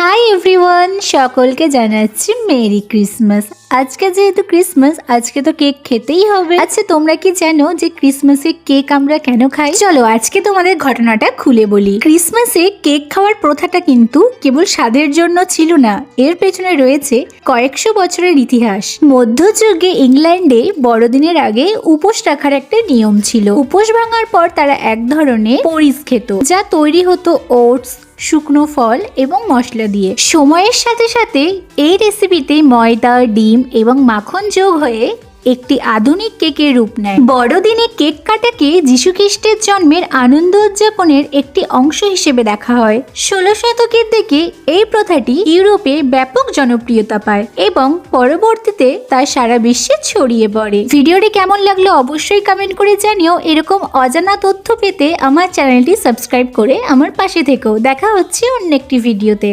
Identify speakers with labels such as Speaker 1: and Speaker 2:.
Speaker 1: Hi everyone, সকলকে জানাচ্ছি merry Christmas. আজকে যেহেতু ক্রিসমাস, আজকে তো কেক খেতেই হবে। আচ্ছা, তোমরা কি জানো যে ক্রিসমাসে কেক আমরা কেন খাই? চলো আজকে তোমাদের ঘটনাটা খুলে বলি। ক্রিসমাসে কেক খাওয়ার প্রথাটা কিন্তু কেবল স্বাদের জন্য ছিল না, এর পেছনে রয়েছে কয়েকশো বছরের ইতিহাস। মধ্যযুগে ইংল্যান্ডে বড়দিনের আগে উপোস রাখার একটা নিয়ম ছিল। উপোস ভাঙার পর তারা এক ধরনের পরিস খেত, যা তৈরি হতো ওটস, শুকনো ফল এবং মশলা দিয়ে। সময়ের সাথে সাথে এই রেসিপিতে ময়দা, ডিম এবং মাখন যোগ হয়ে একটি আধুনিক কেকের রূপ নেয়। বড়দিনে কেক কাটাকে যীশু খ্রিস্টের জন্মের আনন্দ উদযাপনের একটি অংশ হিসেবে দেখা হয়। 16 শতকের দিকে এই প্রথাটি ইউরোপে ব্যাপক জনপ্রিয়তা পায় এবং পরবর্তীতে তা সারা বিশ্বে ছড়িয়ে পড়ে। ভিডিওটি কেমন লাগলো অবশ্যই কমেন্ট করে জানিও। এরকম অজানা তথ্য পেতে আমার চ্যানেলটি সাবস্ক্রাইব করে আমার পাশে থেকো। দেখা হচ্ছে অন্য একটি ভিডিওতে।